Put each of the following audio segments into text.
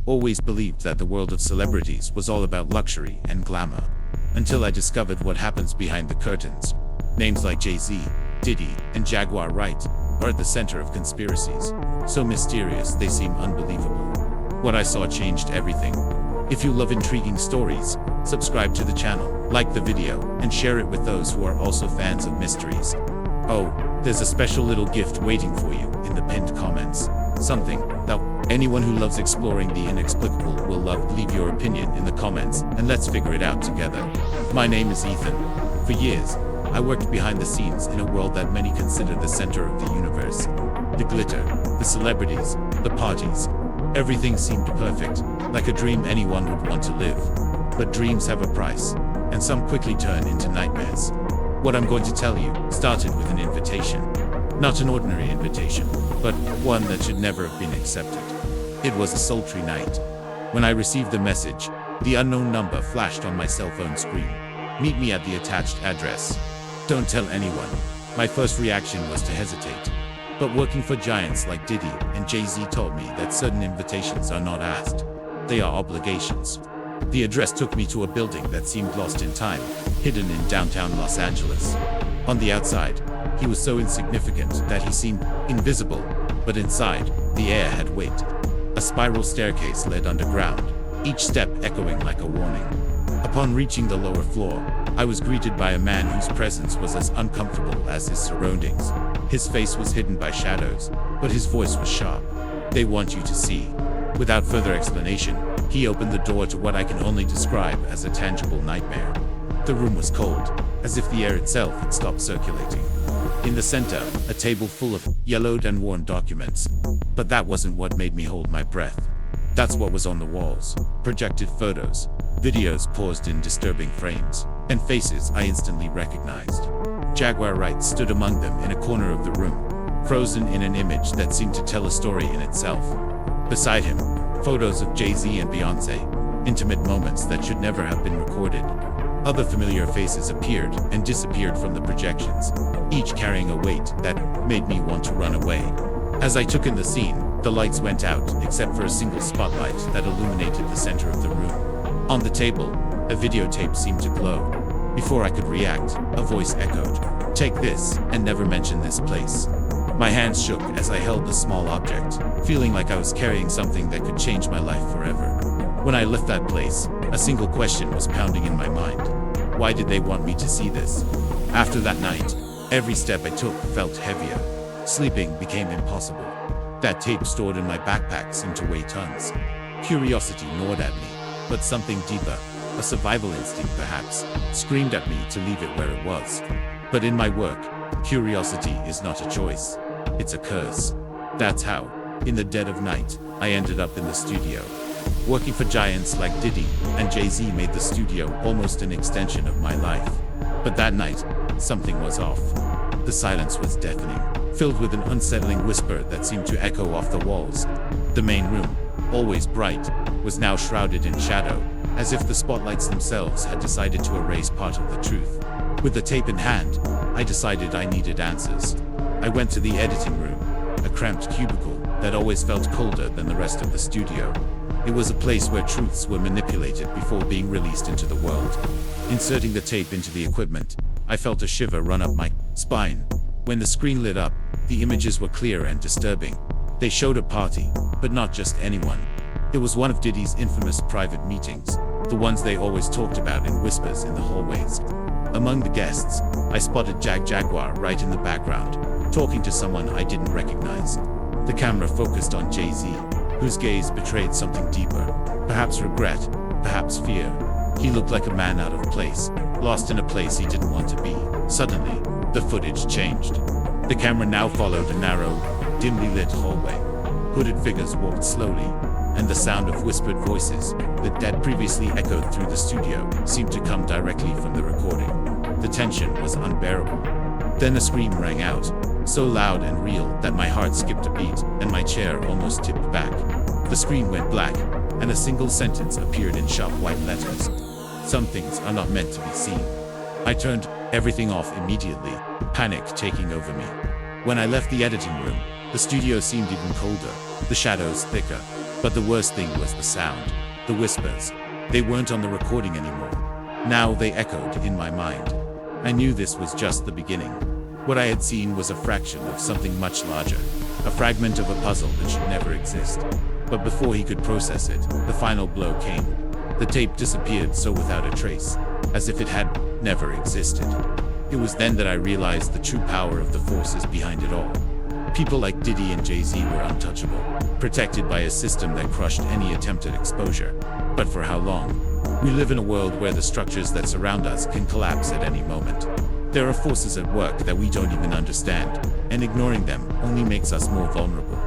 always believed that the world of celebrities was all about luxury and glamour. Until I discovered what happens behind the curtains. Names like Jay-Z, Diddy, and Jaguar Wright are at the center of conspiracies. So mysterious they seem unbelievable. What I saw changed everything. If you love intriguing stories, subscribe to the channel, like the video, and share it with those who are also fans of mysteries. Oh, there's a special little gift waiting for you in the pinned comments. Something that anyone who loves exploring the inexplicable will love. Leave your opinion in the comments and let's figure it out together. My name is Ethan. For years, I worked behind the scenes in a world that many consider the center of the universe. The glitter, the celebrities, the parties. Everything seemed perfect, like a dream anyone would want to live. But dreams have a price, and some quickly turn into nightmares. What I'm going to tell you started with an invitation. Not an ordinary invitation, but one that should never have been accepted. It was a sultry night. When I received the message, the unknown number flashed on my cell phone screen. Meet me at the attached address. Don't tell anyone. My first reaction was to hesitate. But working for giants like Diddy and Jay-Z taught me that certain invitations are not asked. They are obligations. The address took me to a building that seemed lost in time, hidden in downtown Los Angeles. On the outside, he was so insignificant that he seemed invisible, but inside, the air had weight. A spiral staircase led underground, each step echoing like a warning. Upon reaching the lower floor, I was greeted by a man whose presence was as uncomfortable as his surroundings. His face was hidden by shadows, but his voice was sharp. They want you to see. Without further explanation, he opened the door to what I can only describe as a tangible nightmare. The room was cold, as if the air itself had stopped circulating. In the center, a table full of yellowed and worn documents. But that wasn't what made me hold my breath. That's what was on the walls. Projected photos, videos paused in disturbing frames, and faces I instantly recognized. Jaguar Wright stood among them in a corner of the room, frozen in an image that seemed to tell a story in itself. Beside him, photos of Jay-Z and Beyoncé, intimate moments that should never have been recorded. Other familiar faces appeared and disappeared from the projections, each carrying a weight that made me want to run away. As I took in the scene, the lights went out except for a single spotlight that illuminated the center of the room. On the table, a videotape seemed to glow. Before I could react, a voice echoed, "Take this and never mention this place." My hands shook as I held the small object, feeling like I was carrying something that could change my life forever. When I left that place, a single question was pounding in my mind. Why did they want me to see this? After that night, every step I took felt heavier. Sleeping became impossible. That tape stored in my backpack seemed to weigh tons. Curiosity gnawed at me, but something deeper, a survival instinct perhaps, screamed at me to leave it where it was. But in my work, curiosity is not a choice. It's a curse. That's how, in the dead of night, I ended up in the studio. Working for giants like Diddy and Jay-Z made the studio almost an extension of my life. But that night, something was off. The silence was deafening, filled with an unsettling whisper that seemed to echo off the walls. The main room, always bright, was now shrouded in shadow, as if the spotlights themselves had decided to erase part of the truth. With the tape in hand, I decided I needed answers. I went to the editing room, a cramped cubicle that always felt colder than the rest of the studio. It was a place where truths were manipulated before being released into the world. Inserting the tape into the equipment, I felt a shiver run up my spine. When the screen lit up, the images were clear and disturbing. They showed a party, but not just anyone. It was one of Diddy's infamous private meetings, the ones they always talked about in whispers in the hallways. Among the guests, I spotted Jaguar right in the background, talking to someone I didn't recognize. The camera focused on Jay-Z, whose gaze betrayed something deeper, perhaps regret, perhaps fear. He looked like a man out of place, lost in a place he didn't want to be. Suddenly, the footage changed. The camera now followed a narrow, dimly lit hallway. Hooded figures walked slowly, and the sound of whispered voices that had previously echoed through the studio seemed to come directly from the recording. The tension was unbearable. Then a scream rang out, so loud and real that my heart skipped a beat and my chair almost tipped back. The screen went black, and a single sentence appeared in sharp white letters. "Some things are not meant to be seen." I turned everything off immediately, panic taking over me. When I left the editing room, the studio seemed even colder, the shadows thicker. But the worst thing was the sound, the whispers. They weren't on the recording anymore. Now they echoed in my mind. I knew this was just the beginning. What I had seen was a fraction of something much larger, a fragment of a puzzle that should never exist. But before he could process it, the final blow came. The tape disappeared so without a trace, as if it had never existed. It was then that I realized the true power of the forces behind it all. People like Diddy and Jay-Z were untouchable, protected by a system that crushed any attempt at exposure. But for how long? We live in a world where the structures that surround us can collapse at any moment. There are forces at work that we don't even understand, and ignoring them only makes us more vulnerable.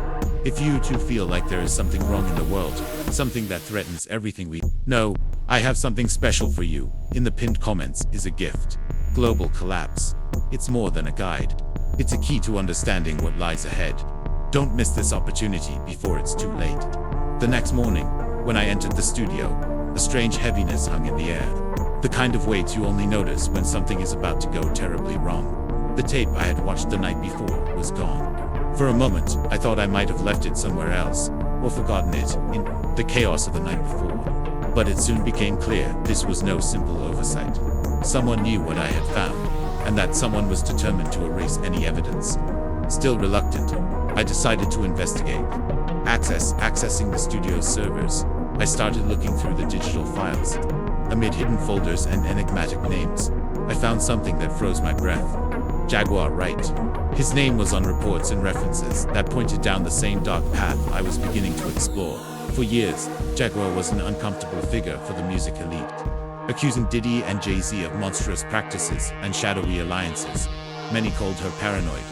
If you too feel like there is something wrong in the world, something that threatens everything we know, I have something special for you. In the pinned comments is a gift. Global collapse. It's more than a guide. It's a key to understanding what lies ahead. Don't miss this opportunity before it's too late. The next morning, when I entered the studio, a strange heaviness hung in the air. The kind of weight you only notice when something is about to go terribly wrong. The tape I had watched the night before was gone. For a moment, I thought I might have left it somewhere else, or forgotten it in the chaos of the night before. But it soon became clear this was no simple oversight. Someone knew what I had found, and that someone was determined to erase any evidence. Still reluctant, I decided to investigate. Accessing the studio's servers, I started looking through the digital files. Amid hidden folders and enigmatic names, I found something that froze my breath. Jaguar Wright. His name was on reports and references that pointed down the same dark path I was beginning to explore. For years, Jaguar was an uncomfortable figure for the music elite, accusing Diddy and Jay-Z of monstrous practices and shadowy alliances. Many called her paranoid.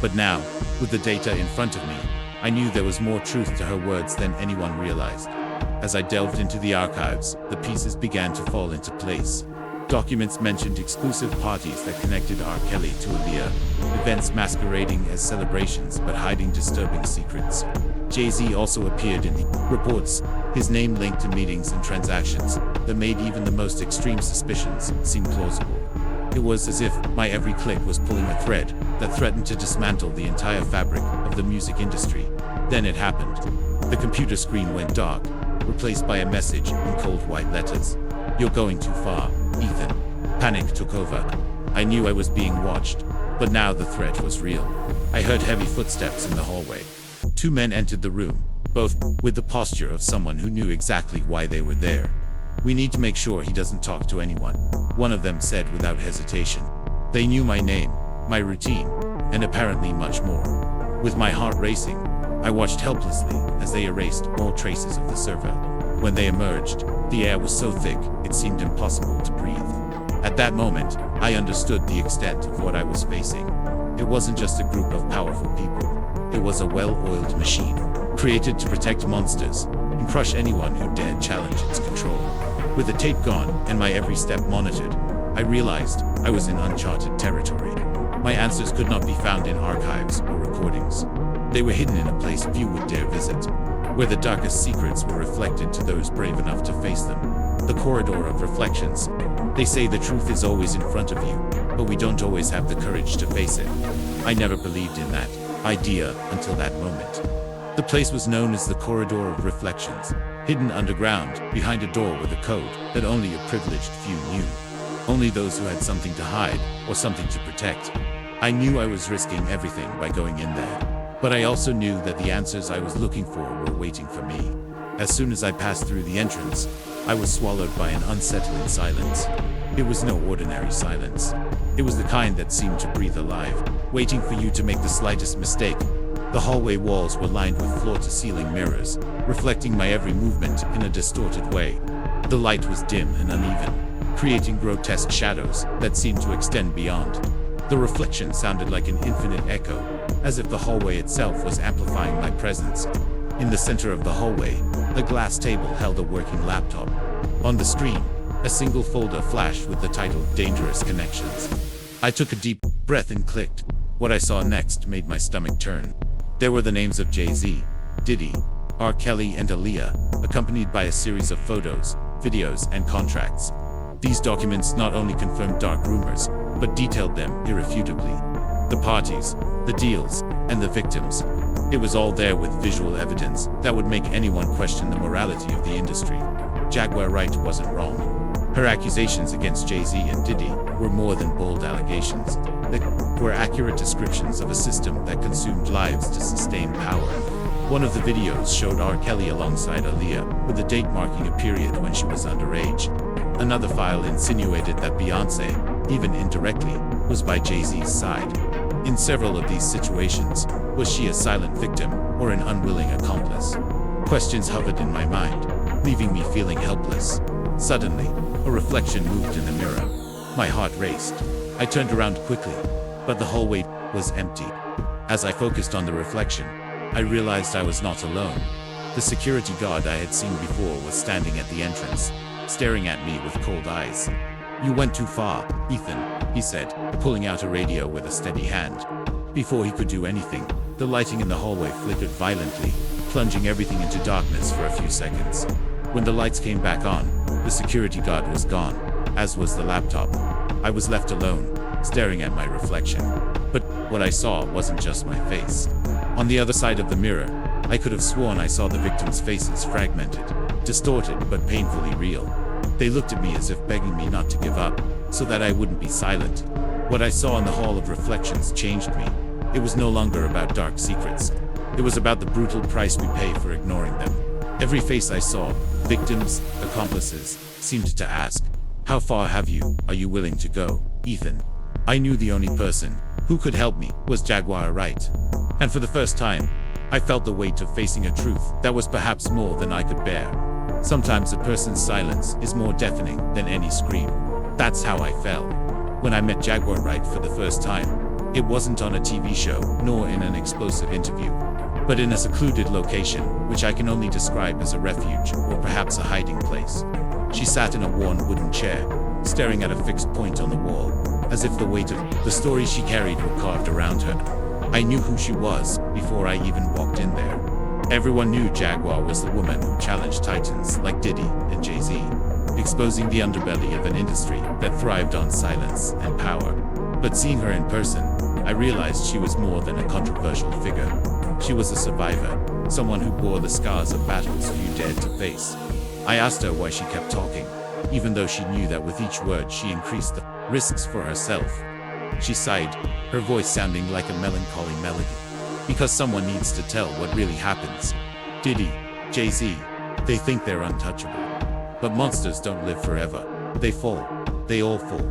But now, with the data in front of me, I knew there was more truth to her words than anyone realized. As I delved into the archives, the pieces began to fall into place. Documents mentioned exclusive parties that connected R. Kelly to Aaliyah, events masquerading as celebrations but hiding disturbing secrets. Jay-Z also appeared in the reports, his name linked to meetings and transactions that made even the most extreme suspicions seem plausible. It was as if my every click was pulling a thread that threatened to dismantle the entire fabric of the music industry. Then it happened. The computer screen went dark, replaced by a message in cold white letters. "You're going too far, Ethan." Panic took over. I knew I was being watched, but now the threat was real. I heard heavy footsteps in the hallway. Two men entered the room, both with the posture of someone who knew exactly why they were there. "We need to make sure he doesn't talk to anyone," one of them said without hesitation. They knew my name, my routine, and apparently much more. With my heart racing, I watched helplessly as they erased all traces of the server. When they emerged, the air was so thick it seemed impossible to breathe. At that moment, I understood the extent of what I was facing. It wasn't just a group of powerful people. It was a well-oiled machine, created to protect monsters and crush anyone who dared challenge its control. With the tape gone and my every step monitored, I realized I was in uncharted territory. My answers could not be found in archives or recordings. They were hidden in a place few would dare visit, where the darkest secrets were reflected to those brave enough to face them. The corridor of reflections. They say the truth is always in front of you, but we don't always have the courage to face it. I never believed in that idea until that moment. The place was known as the Corridor of Reflections, hidden underground, behind a door with a code that only a privileged few knew. Only those who had something to hide, or something to protect. I knew I was risking everything by going in there. But I also knew that the answers I was looking for were waiting for me. As soon as I passed through the entrance, I was swallowed by an unsettling silence. It was no ordinary silence. It was the kind that seemed to breathe alive, waiting for you to make the slightest mistake. The hallway walls were lined with floor-to-ceiling mirrors, reflecting my every movement in a distorted way. The light was dim and uneven, creating grotesque shadows that seemed to extend beyond. The reflection sounded like an infinite echo, as if the hallway itself was amplifying my presence. In the center of the hallway, a glass table held a working laptop. On the screen, a single folder flashed with the title Dangerous Connections. I took a deep breath and clicked. What I saw next made my stomach turn. There were the names of Jay-Z, Diddy, R. Kelly and Aaliyah, accompanied by a series of photos, videos and contracts. These documents not only confirmed dark rumors, but detailed them irrefutably. The parties, the deals, and the victims. It was all there with visual evidence that would make anyone question the morality of the industry. Jaguar Wright wasn't wrong. Her accusations against Jay-Z and Diddy were more than bold allegations. They were accurate descriptions of a system that consumed lives to sustain power. One of the videos showed R. Kelly alongside Aaliyah, with a date marking a period when she was underage. Another file insinuated that Beyoncé, even indirectly, was by Jay-Z's side. In several of these situations, was she a silent victim or an unwilling accomplice? Questions hovered in my mind, leaving me feeling helpless. Suddenly, a reflection moved in the mirror. My heart raced. I turned around quickly, but the hallway was empty. As I focused on the reflection, I realized I was not alone. The security guard I had seen before was standing at the entrance, staring at me with cold eyes. "You went too far, Ethan," he said, pulling out a radio with a steady hand. Before he could do anything, the lighting in the hallway flickered violently, plunging everything into darkness for a few seconds. When the lights came back on, the security guard was gone, as was the laptop. I was left alone, staring at my reflection. But what I saw wasn't just my face. On the other side of the mirror, I could have sworn I saw the victims' faces fragmented, distorted but painfully real. They looked at me as if begging me not to give up, so that I wouldn't be silent. What I saw in the Hall of Reflections changed me. It was no longer about dark secrets. It was about the brutal price we pay for ignoring them. Every face I saw, victims, accomplices, seemed to ask, "How far have you? Are you willing to go, Ethan?" I knew the only person who could help me was Jaguar Wright. And for the first time, I felt the weight of facing a truth that was perhaps more than I could bear. Sometimes a person's silence is more deafening than any scream. That's how I felt when I met Jaguar Wright for the first time. It wasn't on a TV show, nor in an explosive interview, but in a secluded location, which I can only describe as a refuge, or perhaps a hiding place. She sat in a worn wooden chair, staring at a fixed point on the wall, as if the weight of the stories she carried were carved around her. I knew who she was before I even walked in there. Everyone knew Jaguar was the woman who challenged titans like Diddy and Jay-Z, exposing the underbelly of an industry that thrived on silence and power. But seeing her in person, I realized she was more than a controversial figure. She was a survivor, someone who bore the scars of battles few dared to face. I asked her why she kept talking, even though she knew that with each word she increased the risks for herself. She sighed, her voice sounding like a melancholy melody. Because someone needs to tell what really happens. Diddy, Jay-Z, they think they're untouchable. But monsters don't live forever. They fall. They all fall.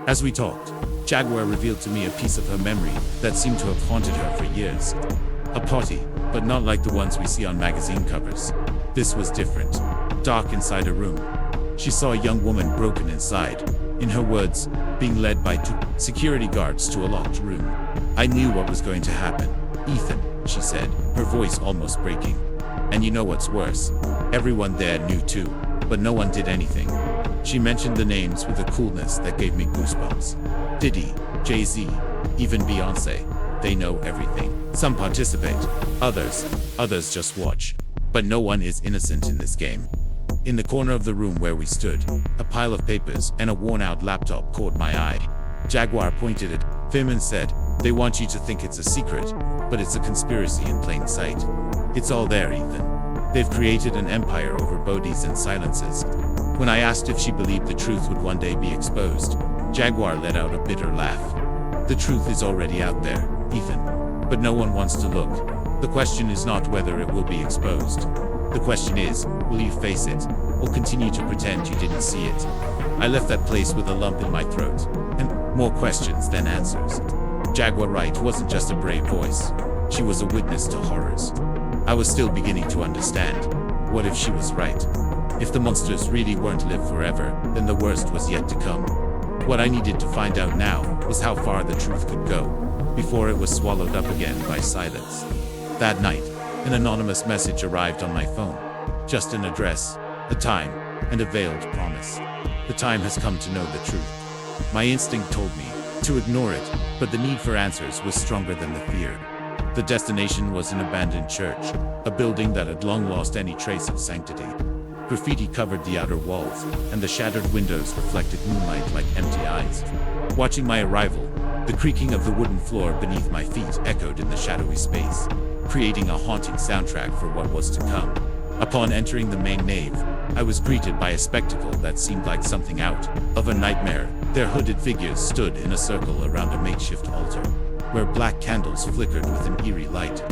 As we talked, Jaguar revealed to me a piece of her memory that seemed to have haunted her for years. A potty, but not like the ones we see on magazine covers. This was different. Dark inside a room. She saw a young woman broken inside. In her words, being led by two security guards to a locked room. I knew what was going to happen. "Ethan," she said, her voice almost breaking. "And you know what's worse? Everyone there knew too, but no one did anything." She mentioned the names with a coolness that gave me goosebumps. Diddy, Jay-Z, even Beyoncé. They know everything. Some participate, others just watch. But no one is innocent in this game. In the corner of the room where we stood, a pile of papers and a worn-out laptop caught my eye. Jaguar pointed at them and said, "They want you to think it's a secret, but it's a conspiracy in plain sight. It's all there, Ethan. They've created an empire over bodies and silences." When I asked if she believed the truth would one day be exposed, Jaguar let out a bitter laugh. "The truth is already out there, Ethan. But no one wants to look. The question is not whether it will be exposed. The question is, will you face it, or continue to pretend you didn't see it?" I left that place with a lump in my throat, and more questions than answers. Jaguar Wright wasn't just a brave voice. She was a witness to horrors. I was still beginning to understand. What if she was right? If the monsters really weren't live forever, then the worst was yet to come. What I needed to find out now was how far the truth could go, before it was swallowed up again by silence. That night, an anonymous message arrived on my phone. Just an address, a time, and a veiled promise. The time has come to know the truth. My instinct told me to ignore it, but the need for answers was stronger than the fear. The destination was an abandoned church, a building that had long lost any trace of sanctity. Graffiti covered the outer walls, and the shattered windows reflected moonlight like empty eyes. Watching my arrival, the creaking of the wooden floor beneath my feet echoed in the shadowy space. creating a haunting soundtrack for what was to come. Upon entering the main nave, I was greeted by a spectacle that seemed like something out of a nightmare. Their hooded figures stood in a circle around a makeshift altar, where black candles flickered with an eerie light.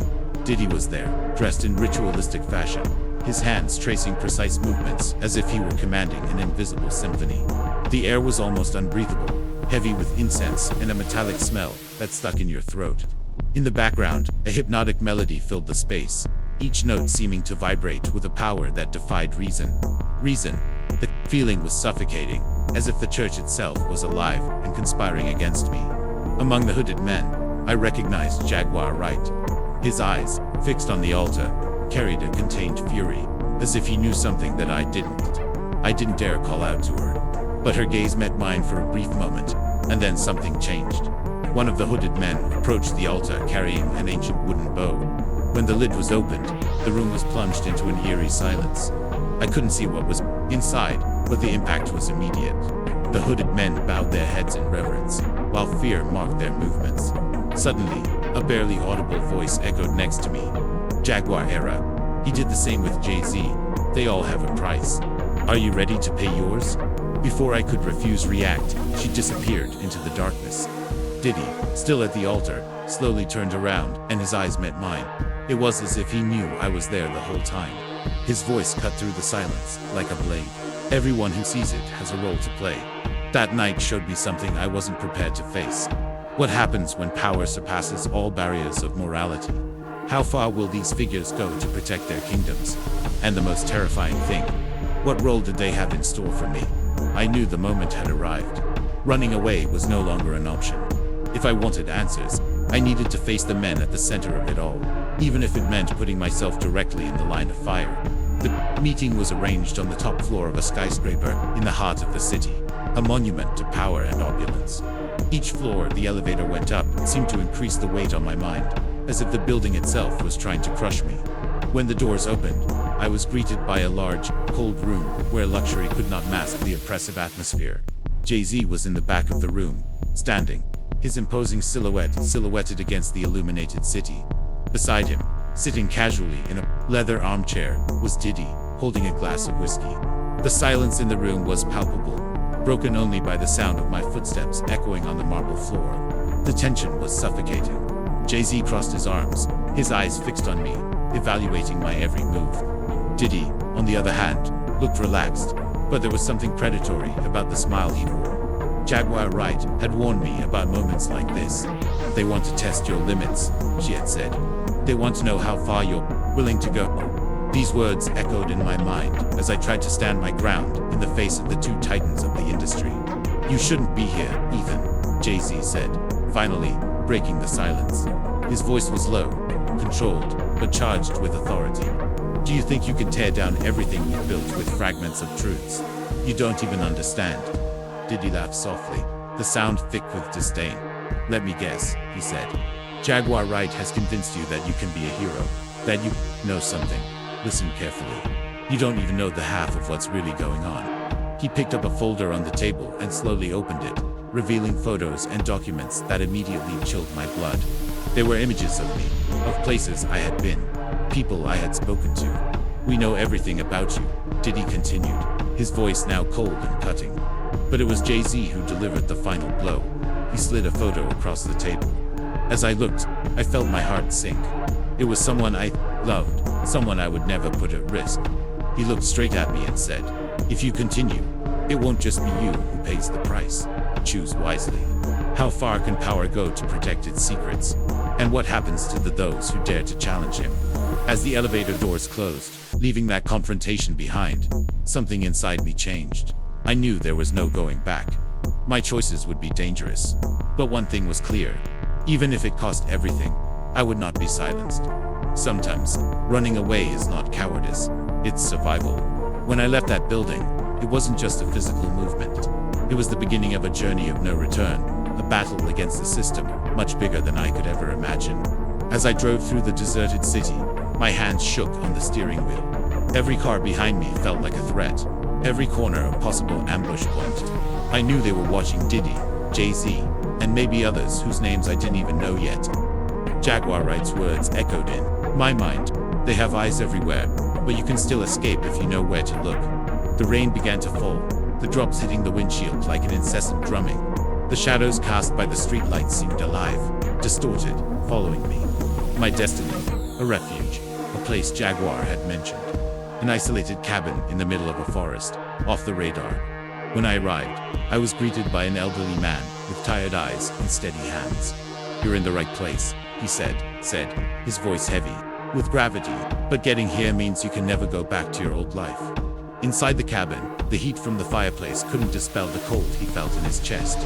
Diddy was there, dressed in ritualistic fashion, his hands tracing precise movements as if he were commanding an invisible symphony. The air was almost unbreathable, heavy with incense and a metallic smell that stuck in your throat. In the background, a hypnotic melody filled the space, each note seeming to vibrate with a power that defied reason. The feeling was suffocating, as if the church itself was alive and conspiring against me. Among the hooded men, I recognized Jaguar Wright. His eyes, fixed on the altar, carried a contained fury, as if he knew something that I didn't. I didn't dare call out to her, but her gaze met mine for a brief moment, and then something changed. One of the hooded men approached the altar carrying an ancient wooden bow. When the lid was opened, the room was plunged into an eerie silence. I couldn't see what was inside, but the impact was immediate. The hooded men bowed their heads in reverence, while fear marked their movements. Suddenly, a barely audible voice echoed next to me. Jaguar era. He did the same with Jay-Z. They all have a price. Are you ready to pay yours? Before I could react, she disappeared into the darkness. Diddy, still at the altar, slowly turned around, and his eyes met mine. It was as if he knew I was there the whole time. His voice cut through the silence, like a blade. Everyone who sees it has a role to play. That night showed me something I wasn't prepared to face. What happens when power surpasses all barriers of morality? How far will these figures go to protect their kingdoms? And the most terrifying thing, what role did they have in store for me? I knew the moment had arrived. Running away was no longer an option. If I wanted answers, I needed to face the men at the center of it all, even if it meant putting myself directly in the line of fire. The meeting was arranged on the top floor of a skyscraper in the heart of the city, a monument to power and opulence. Each floor the elevator went up seemed to increase the weight on my mind, as if the building itself was trying to crush me. When the doors opened, I was greeted by a large, cold room where luxury could not mask the oppressive atmosphere. Jay-Z was in the back of the room, standing, his imposing silhouette silhouetted against the illuminated city. Beside him, sitting casually in a leather armchair, was Diddy, holding a glass of whiskey. The silence in the room was palpable, broken only by the sound of my footsteps echoing on the marble floor. The tension was suffocating. Jay-Z crossed his arms, his eyes fixed on me, evaluating my every move. Diddy, on the other hand, looked relaxed, but there was something predatory about the smile he wore. Jaguar Wright had warned me about moments like this. They want to test your limits, she had said. They want to know how far you're willing to go. These words echoed in my mind as I tried to stand my ground in the face of the two titans of the industry. You shouldn't be here, Ethan, Jay-Z said, finally breaking the silence. His voice was low, controlled, but charged with authority. Do you think you can tear down everything you built with fragments of truths you don't even understand? Diddy laughed softly, the sound thick with disdain. Let me guess, he said. Jaguar Wright has convinced you that you can be a hero, that you know something. Listen carefully. You don't even know the half of what's really going on. He picked up a folder on the table and slowly opened it, revealing photos and documents that immediately chilled my blood. They were images of me, of places I had been, people I had spoken to. We know everything about you, Diddy continued, his voice now cold and cutting. But it was Jay-Z who delivered the final blow. He slid a photo across the table. As I looked, I felt my heart sink. It was someone I loved, someone I would never put at risk. He looked straight at me and said, if you continue, it won't just be you who pays the price. Choose wisely. How far can power go to protect its secrets? And what happens to those who dare to challenge him? As the elevator doors closed, leaving that confrontation behind, something inside me changed. I knew there was no going back. My choices would be dangerous. But one thing was clear. Even if it cost everything, I would not be silenced. Sometimes, running away is not cowardice, it's survival. When I left that building, it wasn't just a physical movement. It was the beginning of a journey of no return, a battle against the system, much bigger than I could ever imagine. As I drove through the deserted city, my hands shook on the steering wheel. Every car behind me felt like a threat, every corner a possible ambush point. I knew they were watching Diddy, Jay-Z, and maybe others whose names I didn't even know yet. Jaguar Wright's words echoed in My mind, they have eyes everywhere, but you can still escape if you know where to look. The rain began to fall, the drops hitting the windshield like an incessant drumming. The shadows cast by the streetlights seemed alive, distorted, following me. My destiny, a refuge, a place Jaguar had mentioned. An isolated cabin in the middle of a forest, off the radar. When I arrived, I was greeted by an elderly man with tired eyes and steady hands. "You're in the right place," he said, his voice heavy, with gravity, "but getting here means you can never go back to your old life." Inside the cabin, the heat from the fireplace couldn't dispel the cold he felt in his chest.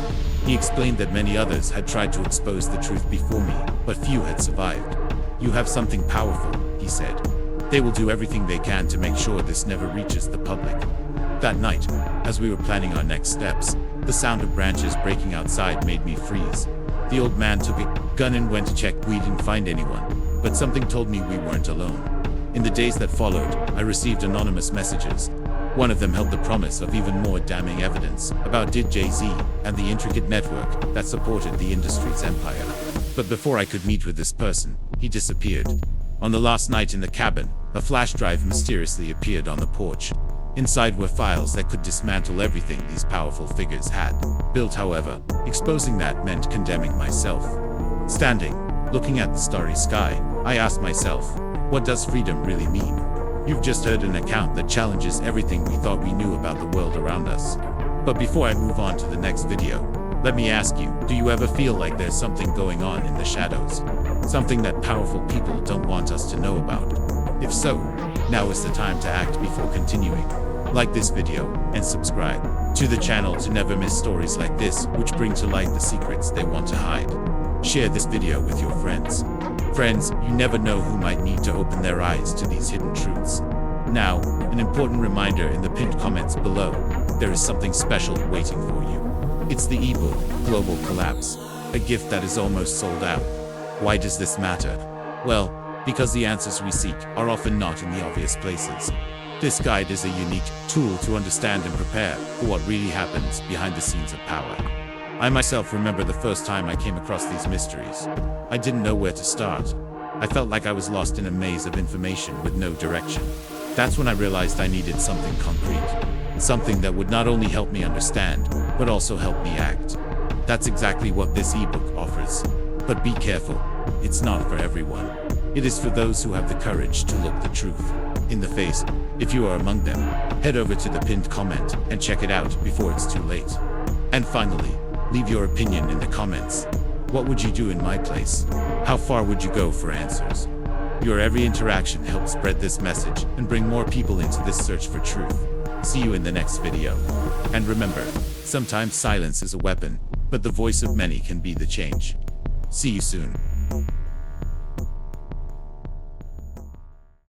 He explained that many others had tried to expose the truth before me, but few had survived. "You have something powerful," he said. "They will do everything they can to make sure this never reaches the public." That night, as we were planning our next steps, the sound of branches breaking outside made me freeze. The old man took a gun and went to check. We didn't find anyone, but something told me we weren't alone. In the days that followed, I received anonymous messages. One of them held the promise of even more damning evidence about Diddy'S and the intricate network that supported the industry's empire. But before I could meet with this person, he disappeared. On the last night in the cabin, a flash drive mysteriously appeared on the porch. Inside were files that could dismantle everything these powerful figures had built. However, exposing that meant condemning myself. Standing, looking at the starry sky, I asked myself, what does freedom really mean? You've just heard an account that challenges everything we thought we knew about the world around us. But before I move on to the next video, let me ask you, do you ever feel like there's something going on in the shadows? Something that powerful people don't want us to know about? If so, now is the time to act before continuing. Like this video, and subscribe to the channel to never miss stories like this, which bring to light the secrets they want to hide. Share this video with your friends. Friends, you never know who might need to open their eyes to these hidden truths. Now, an important reminder in the pinned comments below, there is something special waiting for you. It's the ebook, Global Collapse, a gift that is almost sold out. Why does this matter? Well, because the answers we seek are often not in the obvious places. This guide is a unique tool to understand and prepare for what really happens behind the scenes of power. I myself remember the first time I came across these mysteries. I didn't know where to start. I felt like I was lost in a maze of information with no direction. That's when I realized I needed something concrete. Something that would not only help me understand, but also help me act. That's exactly what this ebook offers. But be careful, it's not for everyone. It is for those who have the courage to look the truth in the face. If you are among them, head over to the pinned comment and check it out before it's too late. And finally, leave your opinion in the comments. What would you do in my place? How far would you go for answers? Your every interaction helps spread this message and bring more people into this search for truth. See you in the next video. And remember, sometimes silence is a weapon, but the voice of many can be the change. See you soon.